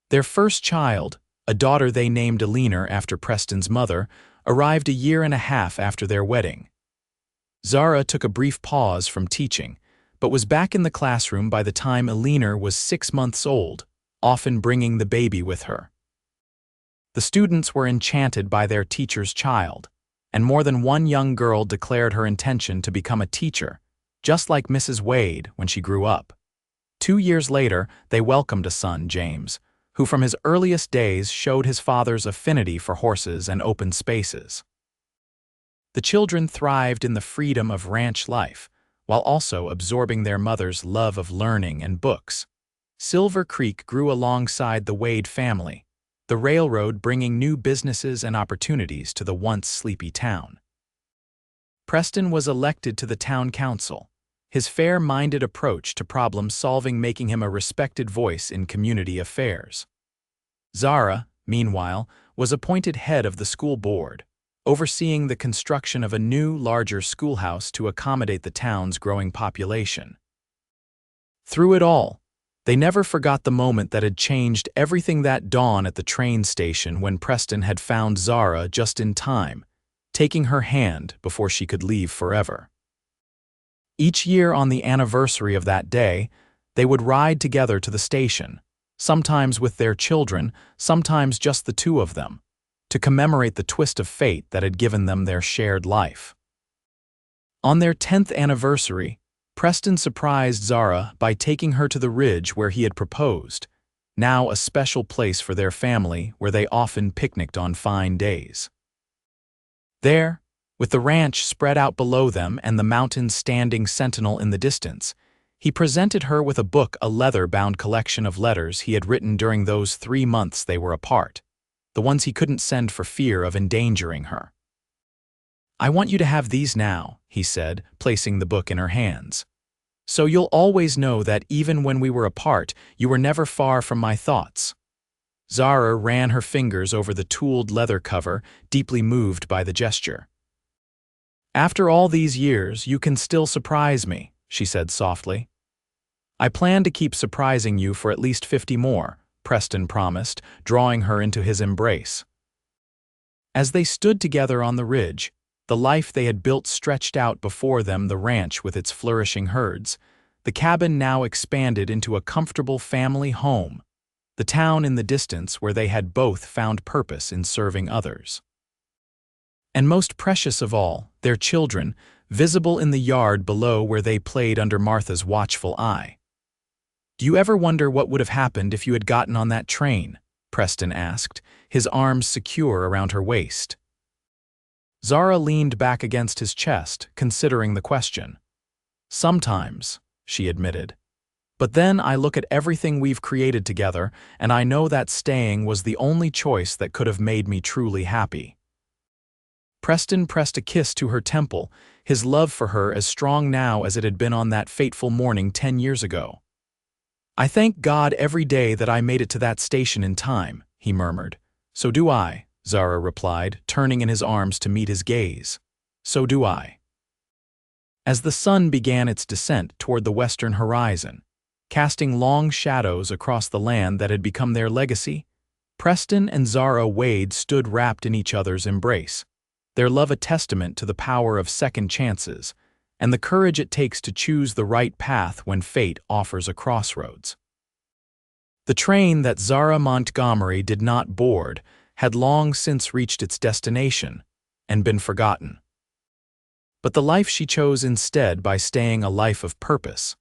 Their first child, a daughter they named Alina after Preston's mother, arrived a year and a half after their wedding. Zara took a brief pause from teaching, but was back in the classroom by the time Alina was 6 months old, often bringing the baby with her. The students were enchanted by their teacher's child, and more than one young girl declared her intention to become a teacher, just like Mrs. Wade when she grew up. 2 years later, they welcomed a son, James, who from his earliest days showed his father's affinity for horses and open spaces. The children thrived in the freedom of ranch life, while also absorbing their mother's love of learning and books. Silver Creek grew alongside the Wade family, the railroad bringing new businesses and opportunities to the once sleepy town. Preston was elected to the town council, his fair-minded approach to problem-solving making him a respected voice in community affairs. Zara, meanwhile, was appointed head of the school board, overseeing the construction of a new, larger schoolhouse to accommodate the town's growing population. Through it all, they never forgot the moment that had changed everything that dawn at the train station when Preston had found Zara just in time, taking her hand before she could leave forever. Each year on the anniversary of that day, they would ride together to the station, sometimes with their children, sometimes just the two of them, to commemorate the twist of fate that had given them their shared life. On their 10th anniversary, Preston surprised Zara by taking her to the ridge where he had proposed, now a special place for their family where they often picnicked on fine days. There, with the ranch spread out below them and the mountains standing sentinel in the distance, he presented her with a book, a leather-bound collection of letters he had written during those 3 months they were apart, the ones he couldn't send for fear of endangering her. "I want you to have these now," he said, placing the book in her hands. "So you'll always know that even when we were apart, you were never far from my thoughts." Zara ran her fingers over the tooled leather cover, deeply moved by the gesture. "After all these years, you can still surprise me," she said softly. "I plan to keep surprising you for at least 50 more, Preston promised, drawing her into his embrace. As they stood together on the ridge, the life they had built stretched out before them, the ranch with its flourishing herds, the cabin now expanded into a comfortable family home, the town in the distance where they had both found purpose in serving others. And most precious of all, their children, visible in the yard below where they played under Martha's watchful eye. "Do you ever wonder what would have happened if you had gotten on that train?" Preston asked, his arms secure around her waist. Zara leaned back against his chest, considering the question. "Sometimes," she admitted. "But then I look at everything we've created together, and I know that staying was the only choice that could have made me truly happy." Preston pressed a kiss to her temple, his love for her as strong now as it had been on that fateful morning 10 years ago. "I thank God every day that I made it to that station in time," he murmured. "So do I," Zara replied, turning in his arms to meet his gaze. "So do I." As the sun began its descent toward the western horizon, casting long shadows across the land that had become their legacy, Preston and Zara Wade stood wrapped in each other's embrace, their love a testament to the power of second chances and the courage it takes to choose the right path when fate offers a crossroads. The train that Zara Montgomery did not board had long since reached its destination and been forgotten. But the life she chose instead by staying a life of purpose,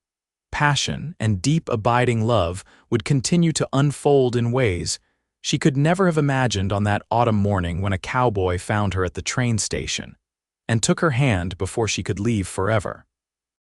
passion, and deep abiding love would continue to unfold in ways she could never have imagined on that autumn morning when a cowboy found her at the train station and took her hand before she could leave forever.